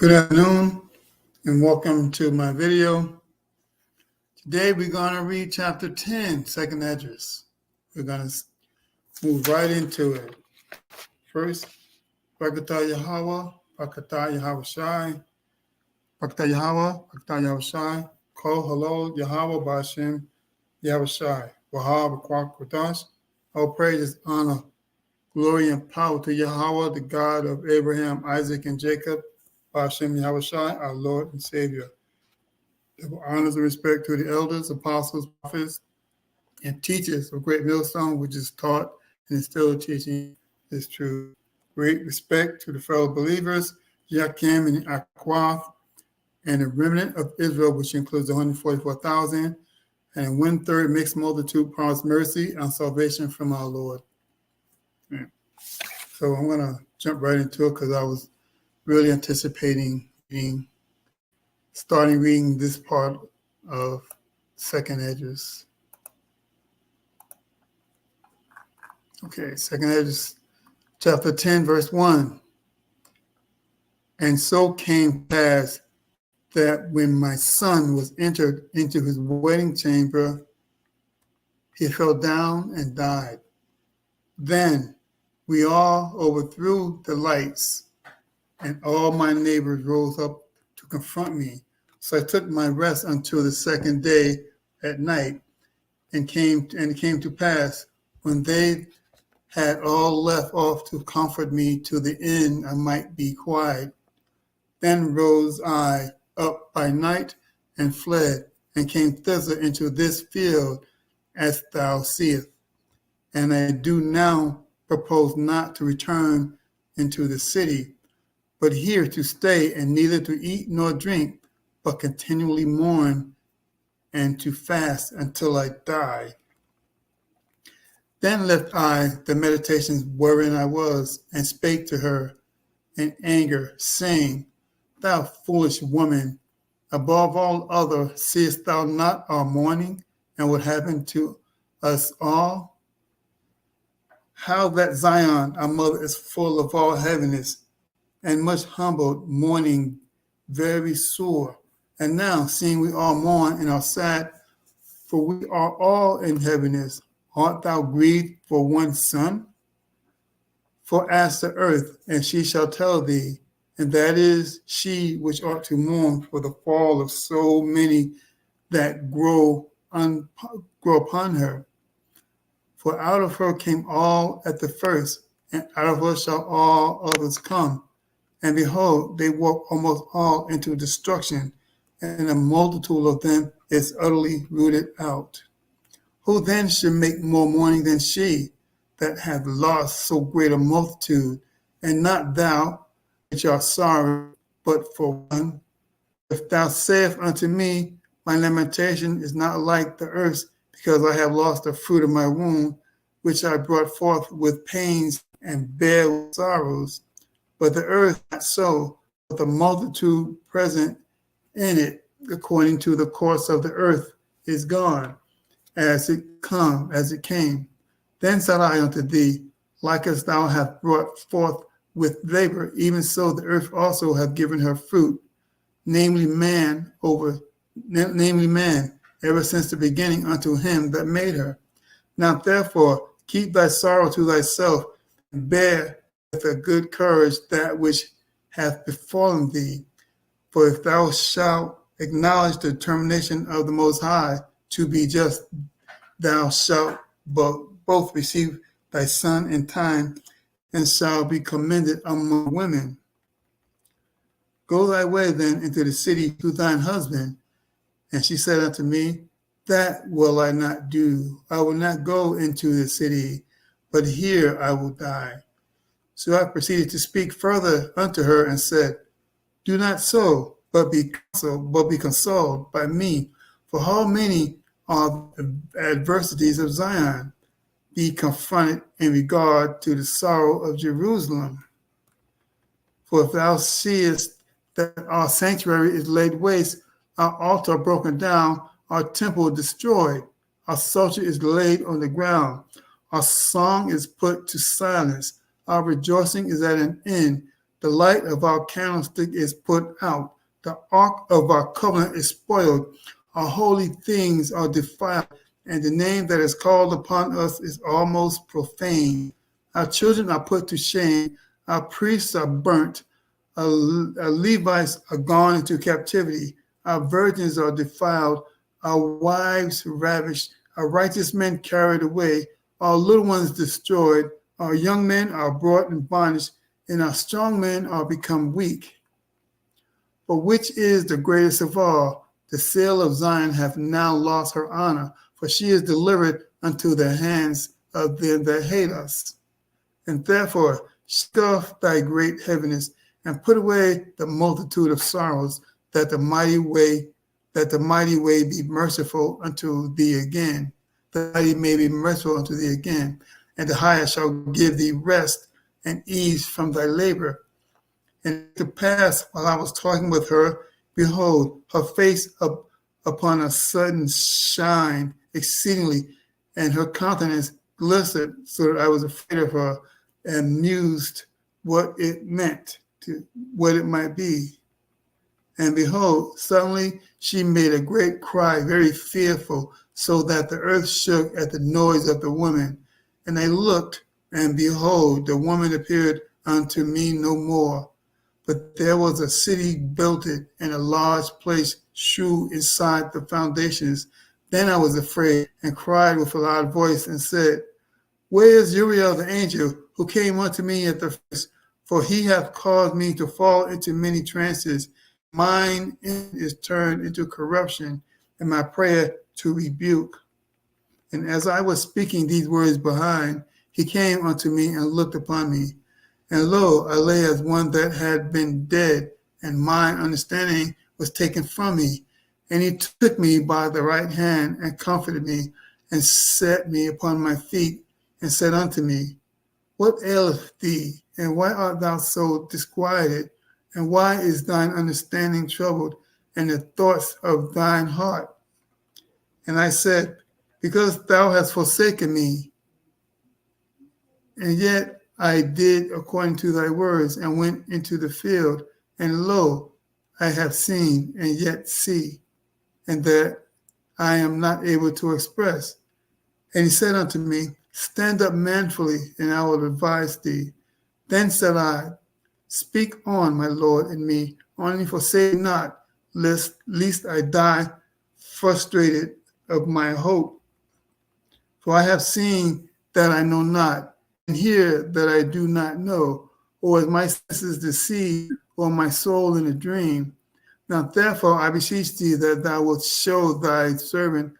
Good afternoon and welcome to my video. Today we're going to read chapter 10, second Esdras. We're going to move right into it. First, Bakatah Yahweh, Bakatah Yahweh Shai, Bakatah Yahweh, Bakatah Yahweh Shai, Kol Halol Yahweh Ba'Shem Yahweh Shai, Wahab Kwak Kodash. All praise, honor, glory, and power to Yahweh, the God of Abraham, Isaac, and Jacob, Ba'Shem Yahweh Shai, our Lord and Savior. Honors and respect to the elders, apostles, prophets, and teachers of Great Millstone, which is taught and is still teaching this truth. Great respect to the fellow believers, Yakim and Akwath, and the remnant of Israel, which includes 144,000, and a 1/3 mixed multitude promised mercy and salvation from our Lord. Yeah. So I'm going to jump right into it because I was really anticipating starting reading this part of second Esdras. Okay, second Esdras, chapter 10, verse 1. And so came pass that when my son was entered into his wedding chamber, he fell down and died. Then we all overthrew the lights, and all my neighbors rose up to confront me. So I took my rest until the second day at night, and it came to pass when they had all left off to comfort me to the end I might be quiet. Then rose I up by night and fled, and came thither into this field, as thou seest. And I do now propose not to return into the city, but here to stay, and neither to eat nor drink, but continually mourn and to fast until I die. Then left I the meditations wherein I was, and spake to her in anger, saying, Thou foolish woman, above all other, seest thou not our mourning, and what happened to us all? How that Zion, our mother, is full of all heaviness, and much humbled, mourning very sore. And now, seeing we all mourn and are sad, for we are all in heaviness, art thou grieved for one son? For ask the earth, and she shall tell thee, and that is she which ought to mourn for the fall of so many that grow upon her. For out of her came all at the first, and out of her shall all others come. And behold, they walk almost all into destruction, and a multitude of them is utterly rooted out. Who then should make more mourning than she that hath lost so great a multitude, and not thou, which art sorry, but for one? If thou sayest unto me, my lamentation is not like the earth, because I have lost the fruit of my womb, which I brought forth with pains and bare with sorrows. But the earth not so, but the multitude present in it, according to the course of the earth, is gone, as it came. Then said I unto thee, like as thou hast brought forth with labor, even so the earth also hath given her fruit, namely man, ever since the beginning unto him that made her. Now therefore keep thy sorrow to thyself, and bear with a good courage that which hath befallen thee. For if thou shalt acknowledge the determination of the Most High to be just, thou shalt both receive thy son in time, and shall be commended among women. Go thy way then into the city to thine husband. And she said unto me, That will I not do. I will not go into the city, but here I will die. So I proceeded to speak further unto her and said, Do not so, but be consoled by me. For how many are the adversities of Zion? Be confronted in regard to the sorrow of Jerusalem. For if thou seest that our sanctuary is laid waste, our altar broken down, our temple destroyed, our psalter is laid on the ground, our song is put to silence, our rejoicing is at an end, The light of our candlestick is put out. The ark of our covenant is spoiled. Our holy things are defiled, and the name that is called upon us is almost profane. Our children are put to shame. Our priests are burnt. Our Levites are gone into captivity. Our virgins are defiled. Our wives ravished. Our righteous men carried away. Our little ones destroyed. Our young men are brought in bondage, and our strong men are become weak. But which is the greatest of all? The seal of Zion hath now lost her honor, for she is delivered unto the hands of them that hate us. And therefore shake off thy great heaviness, and put away the multitude of sorrows, that the mighty way be merciful unto thee again. The mighty may be merciful unto thee again, and the higher shall give thee rest and ease from thy labor. And to pass, while I was talking with her, behold, her face up upon a sudden shine exceedingly, and her countenance glistered, so that I was afraid of her, and mused what it meant, what it might be. And behold, suddenly she made a great cry, very fearful, so that the earth shook at the noise of the woman. And I looked, and behold, the woman appeared unto me no more. But there was a city builded, and a large place shewed inside the foundations. Then I was afraid, and cried with a loud voice, and said, Where is Uriel the angel, who came unto me at the first? For he hath caused me to fall into many trances. Mine is turned into corruption, and my prayer to rebuke. And as I was speaking these words behind, he came unto me and looked upon me. And lo, I lay as one that had been dead, and mine understanding was taken from me. And he took me by the right hand, and comforted me, and set me upon my feet, and said unto me, What aileth thee, and why art thou so disquieted? And why is thine understanding troubled, and the thoughts of thine heart? And I said, Because thou hast forsaken me, and yet I did according to thy words, and went into the field, and lo, I have seen, and yet see, and that I am not able to express. And he said unto me, Stand up manfully, and I will advise thee. Then said I, Speak on, my Lord, and me, only forsake not, lest I die frustrated of my hope. For I have seen that I know not, and hear that I do not know, or is my senses deceived, or my soul in a dream. Now therefore I beseech thee that thou wilt show thy servant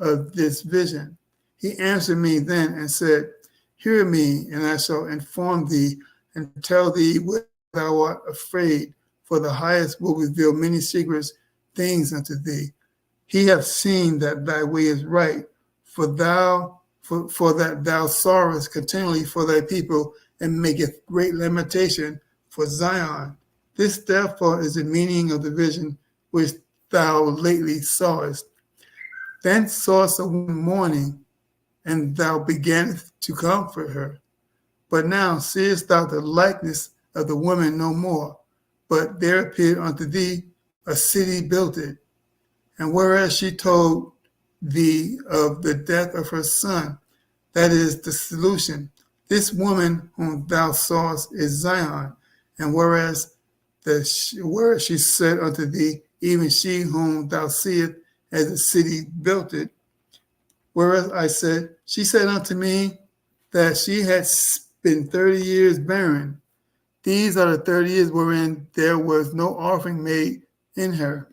of this vision. He answered me then and said, Hear me, and I shall inform thee, and tell thee what thou art afraid, for the highest will reveal many secret things unto thee. He hath seen that thy way is right, for that thou sorrowest continually for thy people, and maketh great lamentation for Zion. This therefore is the meaning of the vision which thou lately sawest. Then sawest a woman mourning, and thou beganest to comfort her. But now seest thou the likeness of the woman no more, but there appeared unto thee a city builded. And whereas she told thee of the death of her son, that is the solution. This woman whom thou sawest is Zion, and whereas she said unto thee, even she whom thou seest as a city builded. Whereas I said, she said unto me that she had been 30 years barren. These are the 30 years wherein there was no offering made in her.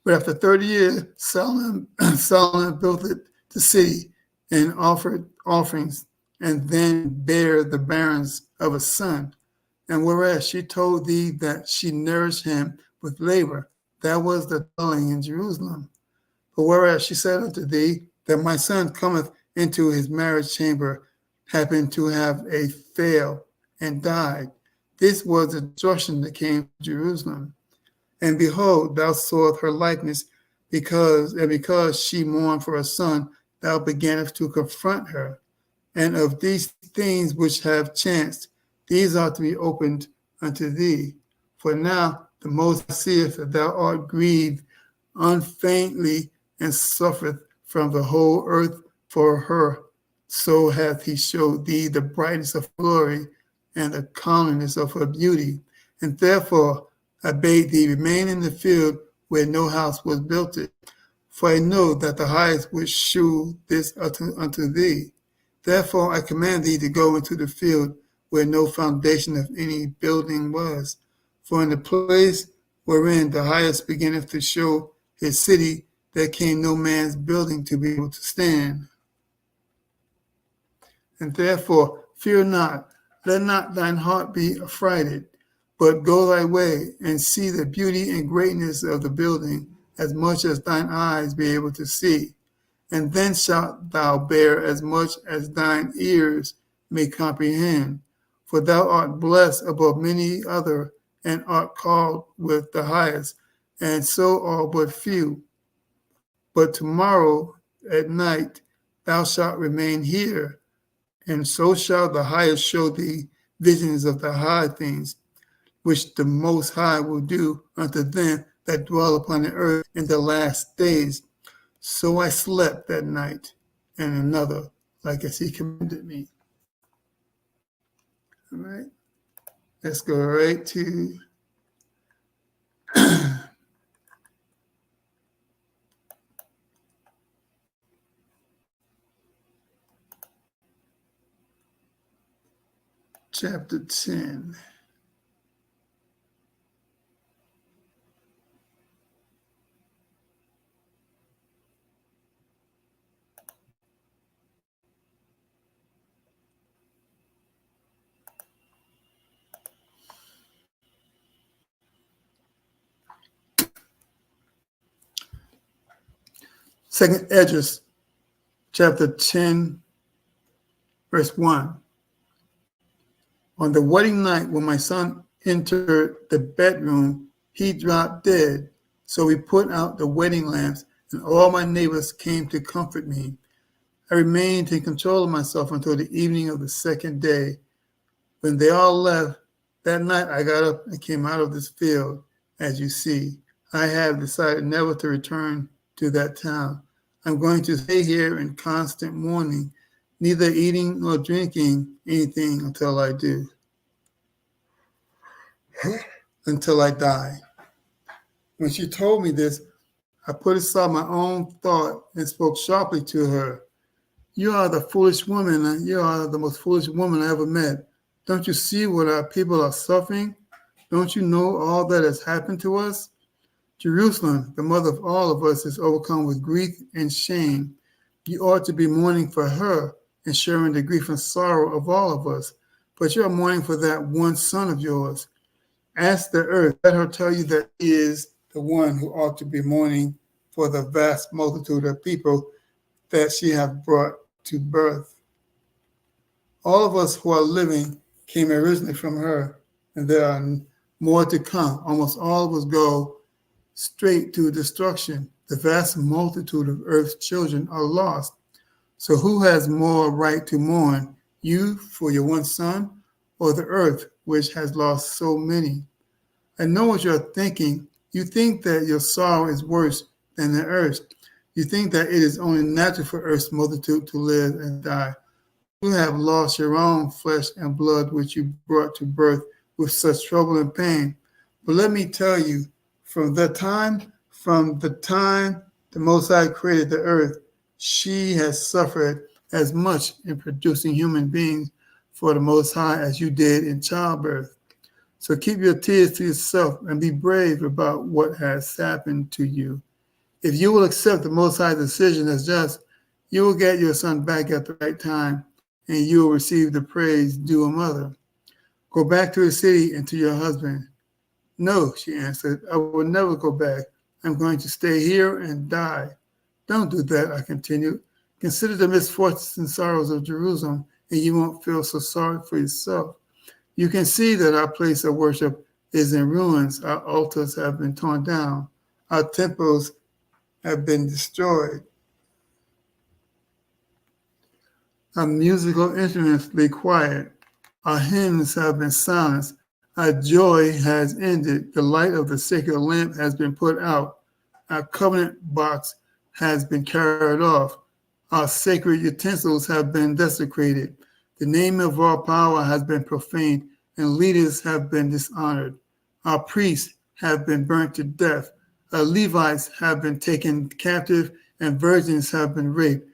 But after 30 years, Solomon built the city and offered offerings, and then bare the barrens of a son. And whereas she told thee that she nourished him with labor, that was the dwelling in Jerusalem. But whereas she said unto thee that my son cometh into his marriage chamber, happened to have a fail and died. This was the destruction that came to Jerusalem. And behold, thou sawest her likeness, because she mourned for a son, thou beganest to confront her. And of these things which have chanced, these are to be opened unto thee. For now the Most High seeth that thou art grieved unfeignedly and suffereth from the whole earth for her. So hath he showed thee the brightness of glory and the comeliness of her beauty. And therefore I bade thee remain in the field where no house was built. For I know that the highest would shew this unto thee. Therefore I command thee to go into the field where no foundation of any building was. For in the place wherein the highest beginneth to show his city, there came no man's building to be able to stand. And therefore fear not, let not thine heart be affrighted, but go thy way and see the beauty and greatness of the building, as much as thine eyes be able to see. And then shalt thou bear as much as thine ears may comprehend. For thou art blessed above many other, and art called with the highest, and so are but few. But tomorrow at night thou shalt remain here, and so shall the highest show thee visions of the high things, which the Most High will do unto them that dwell upon the earth in the last days. So I slept that night, and another, like as he commanded me. All right, let's go right to chapter 10. Second Esdras chapter 10, verse 1. On the wedding night, when my son entered the bedroom, he dropped dead. So we put out the wedding lamps, and all my neighbors came to comfort me. I remained in control of myself until the evening of the second day. When they all left, that night I got up and came out of this field. As you see, I have decided never to return to that town. I'm going to stay here in constant mourning, neither eating nor drinking anything until I do, until I die. When she told me this, I put aside my own thought and spoke sharply to her. You are the foolish woman. You are the most foolish woman I ever met. Don't you see what our people are suffering? Don't you know all that has happened to us? Jerusalem, the mother of all of us, is overcome with grief and shame. You ought to be mourning for her and sharing the grief and sorrow of all of us. But you are mourning for that one son of yours. Ask the earth, let her tell you that he is the one who ought to be mourning for the vast multitude of people that she hath brought to birth. All of us who are living came originally from her, and there are more to come. Almost all of us go straight to destruction. The vast multitude of earth's children are lost. So who has more right to mourn, you for your one son, or the earth which has lost so many? I know what you're thinking. You think that your sorrow is worse than the earth. You think that it is only natural for earth's multitude to live and die. You have lost your own flesh and blood, which you brought to birth with such trouble and pain. But let me tell you, from the time the Most High created the earth, she has suffered as much in producing human beings for the Most High as you did in childbirth. So keep your tears to yourself and be brave about what has happened to you. If you will accept the Most High's decision as just, you will get your son back at the right time, and you will receive the praise due a mother. Go back to the city and to your husband. No, she answered, I will never go back. I'm going to stay here and die. Don't do that, I continued. Consider the misfortunes and sorrows of Jerusalem, and you won't feel so sorry for yourself. You can see that our place of worship is in ruins. Our altars have been torn down. Our temples have been destroyed. Our musical instruments lay quiet. Our hymns have been silenced. Our joy has ended. The light of the sacred lamp has been put out. Our covenant box has been carried off. Our sacred utensils have been desecrated. The name of our power has been profaned, and leaders have been dishonored. Our priests have been burnt to death. Our Levites have been taken captive, and virgins have been raped.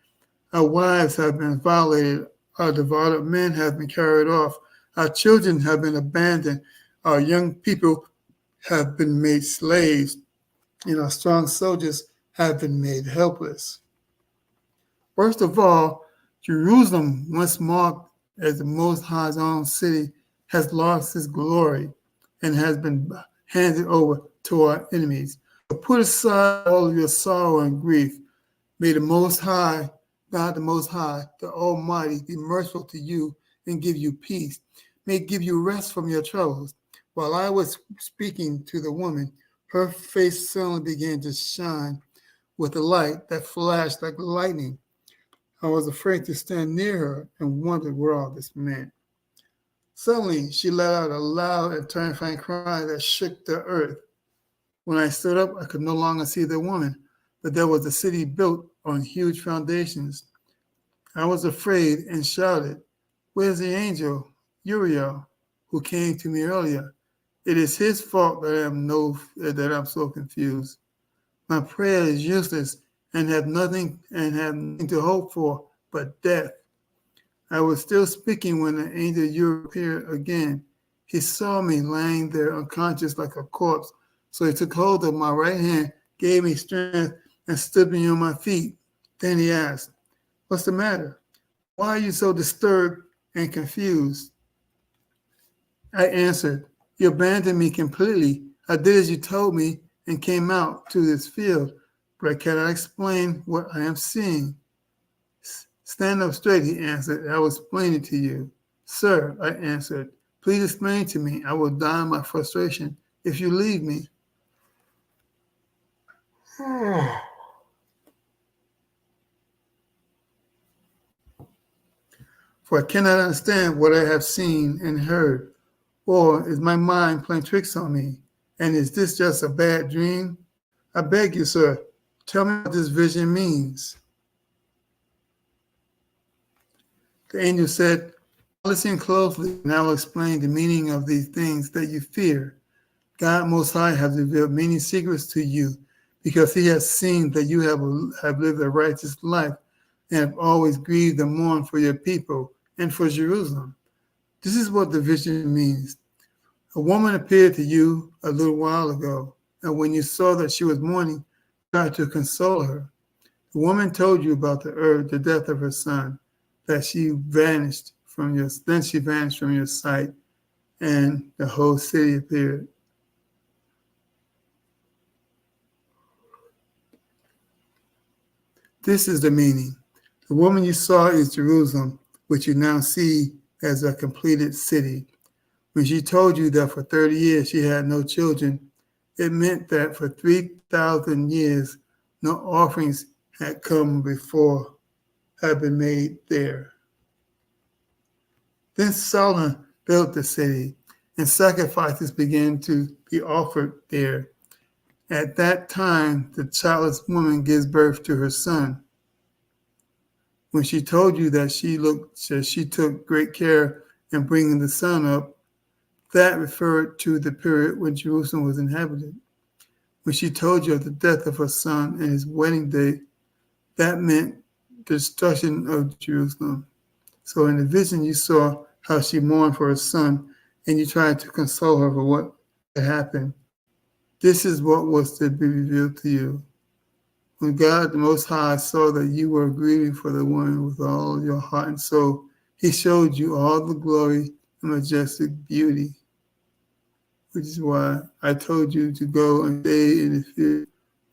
Our wives have been violated. Our devoted men have been carried off. Our children have been abandoned. Our young people have been made slaves, and our strong soldiers have been made helpless. First of all, Jerusalem, once marked as the Most High's own city, has lost its glory and has been handed over to our enemies. So put aside all of your sorrow and grief. May the Most High, God the Most High, the Almighty, be merciful to you and give you peace. May it give you rest from your troubles. While I was speaking to the woman, her face suddenly began to shine with a light that flashed like lightning. I was afraid to stand near her and wondered what all this meant. Suddenly, she let out a loud and terrifying cry that shook the earth. When I stood up, I could no longer see the woman, but there was a city built on huge foundations. I was afraid and shouted, "Where's the angel, Uriel, who came to me earlier? It is his fault that I'm so confused. My prayer is useless and have nothing to hope for but death." I was still speaking when the angel Uriel appeared again. He saw me lying there unconscious like a corpse, so he took hold of my right hand, gave me strength, and stood me on my feet. Then he asked, "What's the matter? Why are you so disturbed and confused?" I answered, "You abandoned me completely. I did as you told me and came out to this field, but I cannot explain what I am seeing." "Stand up straight," he answered. "I will explain it to you." "Sir," I answered, "please explain to me. I will die in my frustration if you leave me." "For I cannot understand what I have seen and heard. Or is my mind playing tricks on me? And is this just a bad dream? I beg you, sir, tell me what this vision means." The angel said, "Listen closely, and I will explain the meaning of these things that you fear. God Most High has revealed many secrets to you, because he has seen that you have lived a righteous life and have always grieved and mourned for your people and for Jerusalem. This is what the vision means. A woman appeared to you a little while ago, and when you saw that she was mourning, you tried to console her. The woman told you about the death of her son, that she vanished from your sight, and the whole city appeared. This is the meaning. The woman you saw is Jerusalem, which you now see as a completed city. When she told you that for 30 years she had no children, it meant that for 3,000 years no offerings had been made there. Then Solomon built the city, and sacrifices began to be offered there. At that time, the childless woman gives birth to her son. When she told you that she took great care in bringing the son up, that referred to the period when Jerusalem was inhabited. When she told you of the death of her son and his wedding day, that meant the destruction of Jerusalem. So in the vision, you saw how she mourned for her son, and you tried to console her for what had happened. This is what was to be revealed to you. When God the Most High saw that you were grieving for the one with all your heart and soul, he showed you all the glory and majestic beauty, which is why I told you to go and stay in the field.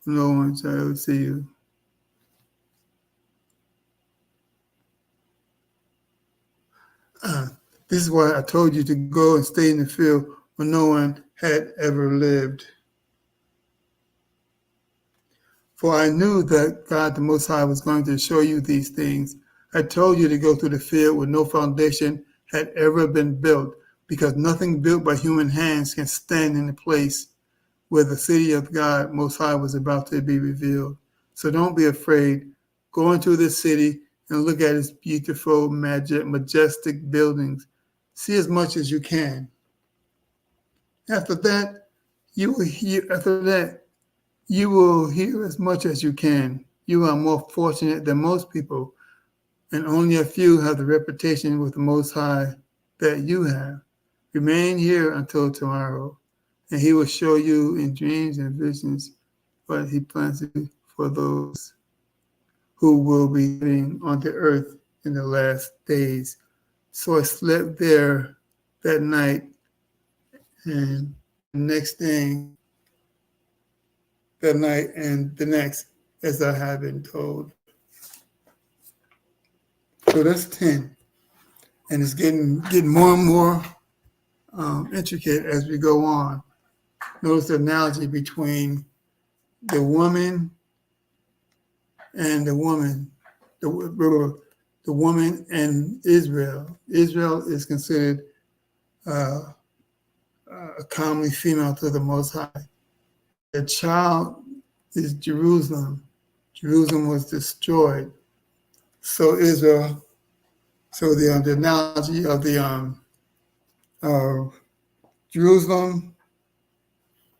No one shall ever see you. This is why I told you to go and stay in the field where no one had ever lived. For I knew that God the Most High was going to show you these things. I told you to go through the field where no foundation had ever been built, because nothing built by human hands can stand in the place where the city of God Most High was about to be revealed. So don't be afraid. Go into this city and look at its beautiful, majestic buildings. See as much as you can. After that, you will hear as much as you can. You are more fortunate than most people, and only a few have the reputation with the Most High that you have. Remain here until tomorrow, and he will show you in dreams and visions what he plans to do for those who will be living on the earth in the last days. So I slept there that night, and the next thing, that night and the next, as I have been told. So that's 10. And it's getting more and more intricate as we go on. Notice the analogy between the woman and the woman, the woman and Israel. Israel is considered a commonly female to the Most High. The child is Jerusalem. Jerusalem was destroyed. So Israel. So the analogy of the Jerusalem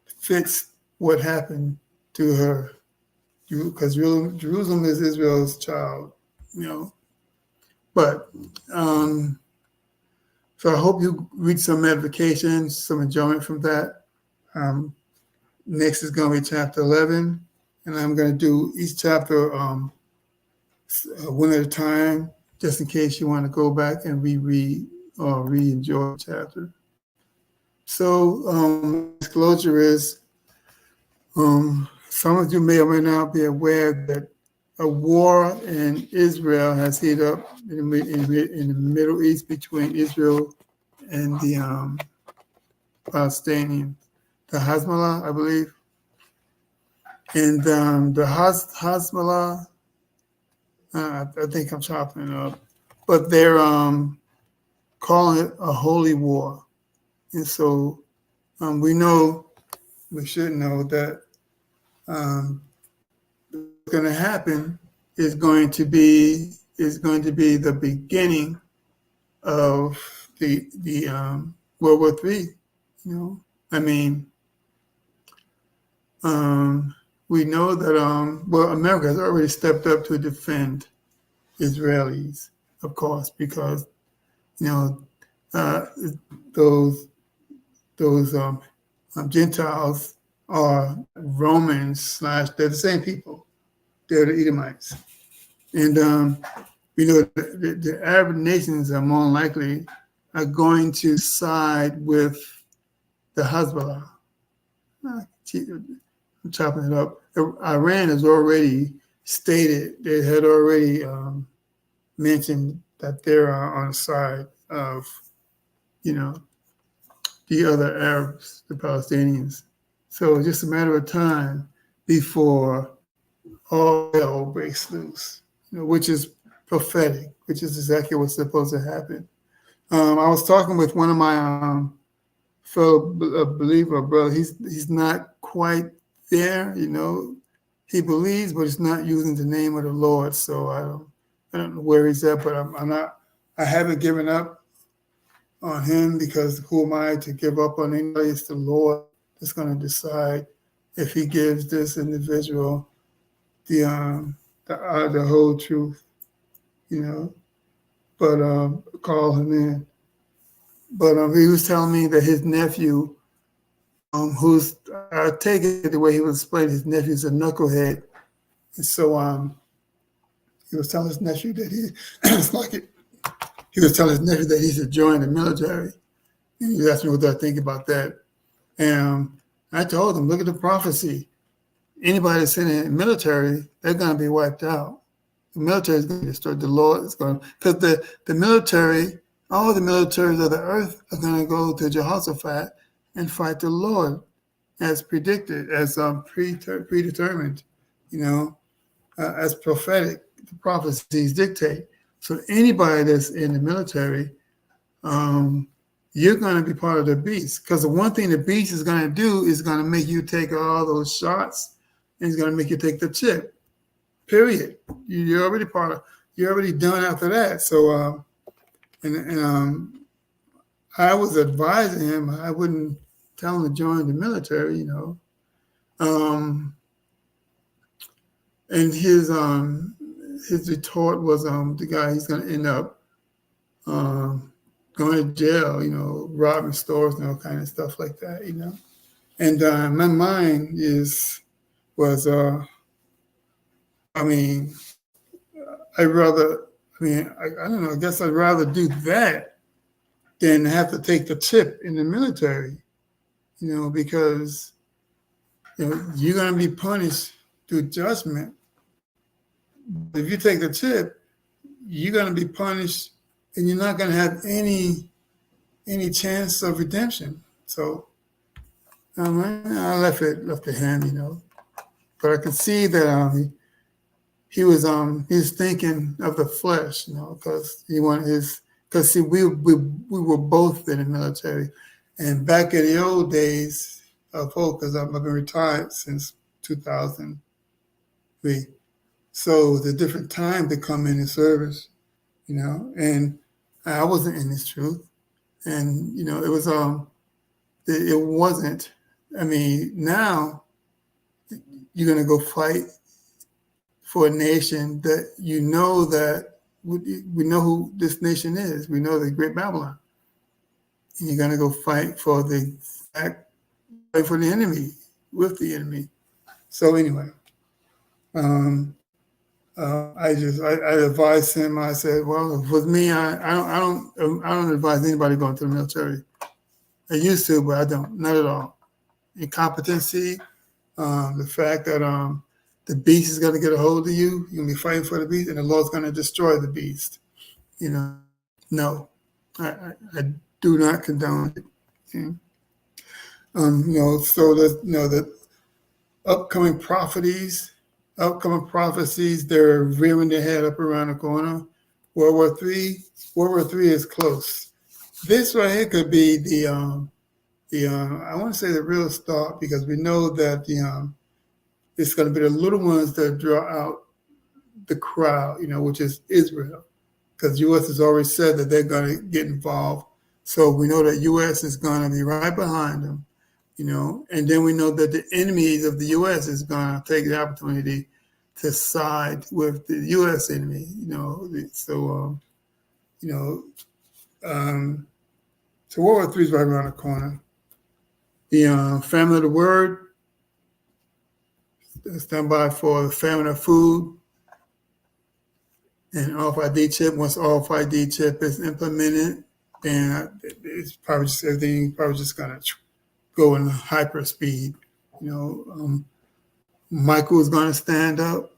fits what happened to her, because Jerusalem is Israel's child, you know. But so I hope you reach some edification, some enjoyment from that. Next is going to be chapter 11, and I'm going to do each chapter one at a time, just in case you want to go back and reread or re-enjoy the chapter. So disclosure is, some of you may or may not be aware that a war in Israel has heated up in the Middle East between Israel and the Palestinians, the Hezbollah, I believe. And the Hezbollah, I think I'm chopping it up, but they're calling it a holy war. And so we should know that what's going to happen is going to be the beginning of the World War III. You know, I mean, we know that America has already stepped up to defend Israelis, of course, because those Gentiles are Romans / they're the same people. They're the Edomites. And we know that the Arab nations are more likely are going to side with the Hezbollah. I'm chopping it up. Iran has already stated, they had already mentioned that they're on the side of, the other Arabs, the Palestinians. So it's just a matter of time before all hell breaks loose, which is prophetic, which is exactly what's supposed to happen. I was talking with one of my fellow believer brother. He's not quite there, He believes, but he's not using the name of the Lord. So I don't know where he's at, but I'm not. I haven't given up on him, because who am I to give up on anybody? It's the Lord that's going to decide if he gives this individual the whole truth, But call him in. But he was telling me that his nephew, who's, I take it the way he was explaining, his nephew's a knucklehead. And so he was telling his nephew that he was telling his nephew that he should join the military. And he asked me what I think about that. And I told him, look at the prophecy. Anybody that's in the military, they're going to be wiped out. The military is going to be destroyed. The Lord is going to, because the military, all the militaries of the earth are going to go to Jehoshaphat and fight the Lord, as predicted, as predetermined, as prophetic. The prophecies dictate. So anybody that's in the military, you're going to be part of the beast. Because the one thing the beast is going to do is going to make you take all those shots, and it's going to make you take the chip. Period. You're already part of. You're already done after that. So, I was advising him. I wouldn't tell him to join the military. And his retort was the guy, he's going to end up going to jail, robbing stores and all kind of stuff like that, And my mind was I mean, I don't know, I guess I'd rather do that than have to take the chip in the military, because you're going to be punished through judgment. If you take the chip, you're going to be punished, and you're not going to have any chance of redemption. So I left it to him, But I could see that he was thinking of the flesh, because he wanted because see we were both in the military, and back in the old days of hope, because I've been retired since 2003. So the different time to come in service, and I wasn't in this truth, and it was it wasn't. I mean, now you're gonna go fight for a nation that that we know who this nation is. We know the Great Babylon, and you're gonna go fight for the enemy with the enemy. So anyway. I advised him. I said, well, with me, I don't advise anybody going to the military. I used to, but I don't, not at all. Incompetency, the fact that the beast is going to get a hold of you. You're going to be fighting for the beast, and the Lord's going to destroy the beast. No, I do not condone it. Okay? So the upcoming prophecies, they're rearing their head up around the corner. World War III is close. This right here could be the I want to say the real start, because we know that it's going to be the little ones that draw out the crowd, which is Israel, because the U.S. has already said that they're going to get involved. So we know that U.S. is going to be right behind them. And then we know that the enemies of the U.S. is going to take the opportunity to side with the U.S. enemy. So World War III is right around the corner. The famine of the word, stand by for the famine of food, and RFID chip. Once RFID chip is implemented, then it's probably just everything probably just going to go in hyper speed. Michael is going to stand up,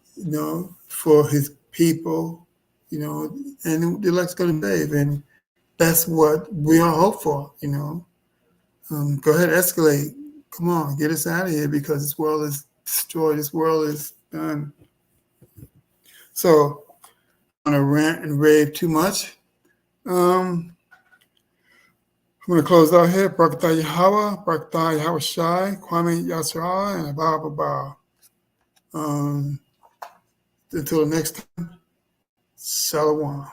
for his people, and the elect's going to save, and that's what we all hope for. Go ahead, escalate. Come on, get us out of here, because this world is destroyed. This world is done. So, I'm going to rant and rave too much. I'm going to close out here. Barakatah Yahweh, Barakatah Yahweh Shai, Kwame Yasserah, and Abba. Until next time, Shalom.